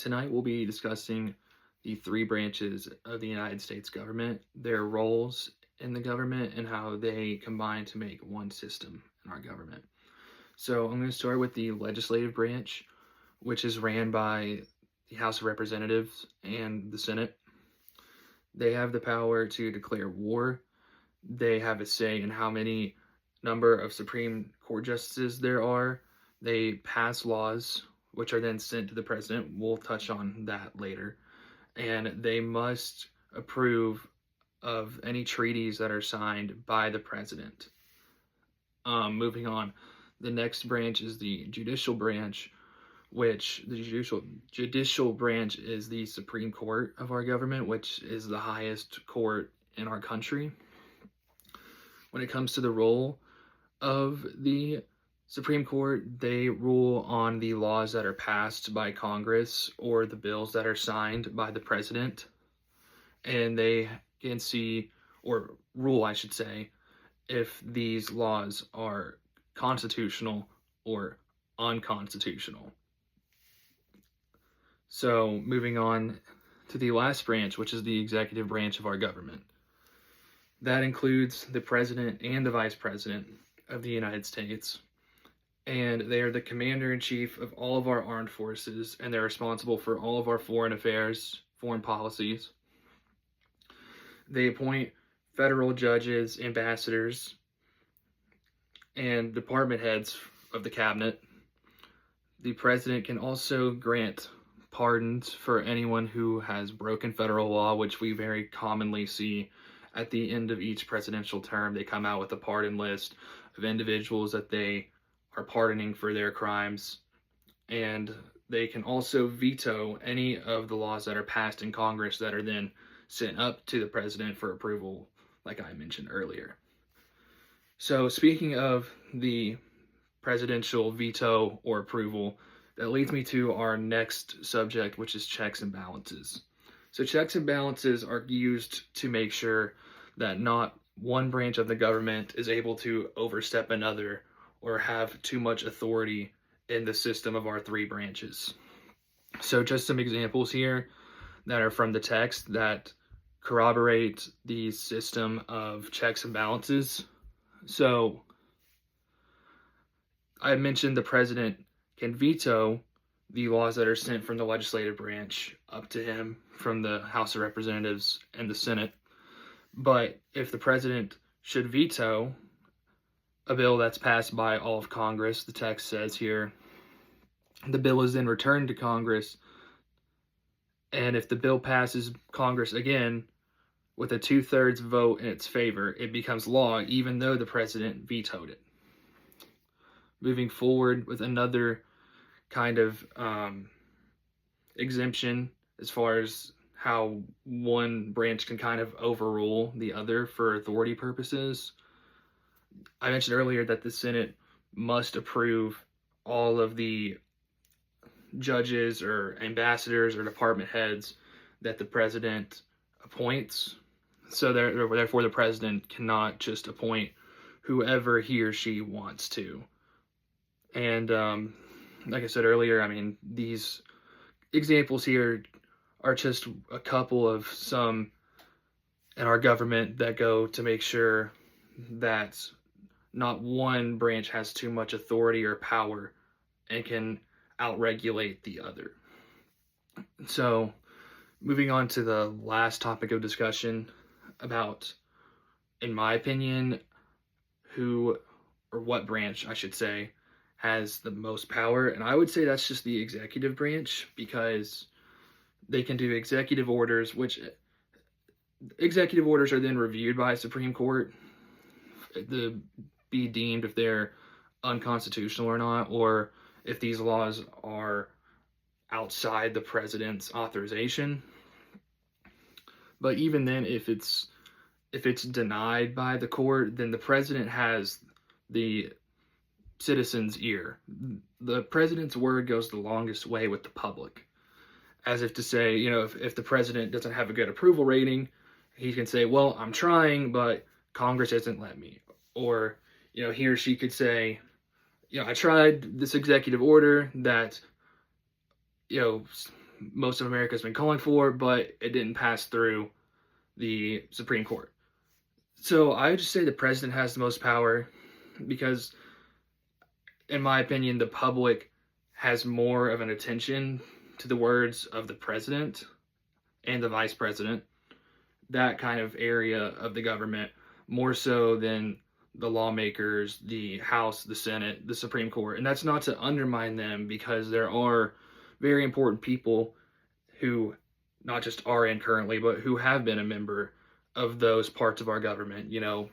Tonight we'll be discussing the three branches of the United States government, their roles in the government, and how they combine to make one system in our government. So I'm going to start with the legislative branch, which is ran by the House of Representatives and the Senate. They have the power to declare war. They have a say in how many number of Supreme Court justices there are. They pass laws, which are then sent to the president. We'll touch on that later. And they must approve of any treaties that are signed by the president. Moving on, the next branch is the judicial branch, which the judicial branch is the Supreme Court of our government, which is the highest court in our country. When it comes to the role of the Supreme Court, they rule on the laws that are passed by Congress or the bills that are signed by the president. And they can see, or rule, I should say, if these laws are constitutional or unconstitutional. So, moving on to the last branch, which is the executive branch of our government. That includes the president and the vice president of the United States. And they are the commander-in-chief of all of our armed forces, and they're responsible for all of our foreign affairs, foreign policies. They appoint federal judges, ambassadors, and department heads of the cabinet. The president can also grant pardons for anyone who has broken federal law, which we very commonly see at the end of each presidential term. They come out with a pardon list of individuals that they are pardoning for their crimes, and they can also veto any of the laws that are passed in Congress that are then sent up to the president for approval, like I mentioned earlier. So speaking of the presidential veto or approval, that leads me to our next subject, which is checks and balances. So checks and balances are used to make sure that not one branch of the government is able to overstep another or have too much authority in the system of our three branches. So just some examples here that are from the text that corroborate the system of checks and balances. So I mentioned the president can veto the laws that are sent from the legislative branch up to him from the House of Representatives and the Senate. But if the president should veto a bill that's passed by all of Congress, the text says here, the bill is then returned to Congress, and if the bill passes Congress again with a 2/3 vote in its favor, it becomes law even though the president vetoed it. Moving forward with another kind of exemption as far as how one branch can kind of overrule the other for authority purposes. I mentioned earlier that the Senate must approve all of the judges or ambassadors or department heads that the president appoints. So therefore, the president cannot just appoint whoever he or she wants to. And like I said earlier, I mean, these examples here are just a couple of some in our government that go to make sure that not one branch has too much authority or power and can outregulate the other. So, moving on to the last topic of discussion about, in my opinion, who or what branch, I should say, has the most power. And I would say that's just the executive branch, because they can do executive orders, which executive orders are then reviewed by Supreme Court to be deemed if they're unconstitutional or not, or if these laws are outside the president's authorization. But even then, if it's denied by the court, then the president has the citizen's ear. The president's word goes the longest way with the public. As if to say, you know, if the president doesn't have a good approval rating, he can say, well, I'm trying, but Congress hasn't let me. Or, you know, he or she could say, you know, I tried this executive order that, you know, most of America has been calling for, but it didn't pass through the Supreme Court. So I would just say the president has the most power because, in my opinion, the public has more of an attention to the words of the president and the vice president, that kind of area of the government, more so than the lawmakers, the House, the Senate, the Supreme Court. And that's not to undermine them, because there are very important people who not just are in currently, but who have been a member of those parts of our government. You know,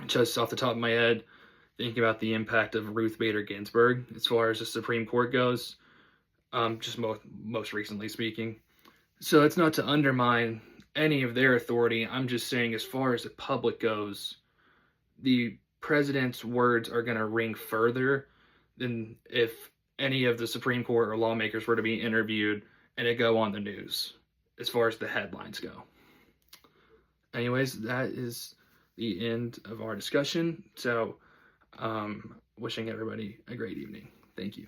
just off the top of my head, thinking about the impact of Ruth Bader Ginsburg as far as the Supreme Court goes, just most recently speaking. So it's not to undermine any of their authority. I'm just saying, as far as the public goes, the president's words are going to ring further than if any of the Supreme Court or lawmakers were to be interviewed and it go on the news, as far as the headlines go. Anyways, that is the end of our discussion. So, wishing everybody a great evening. Thank you.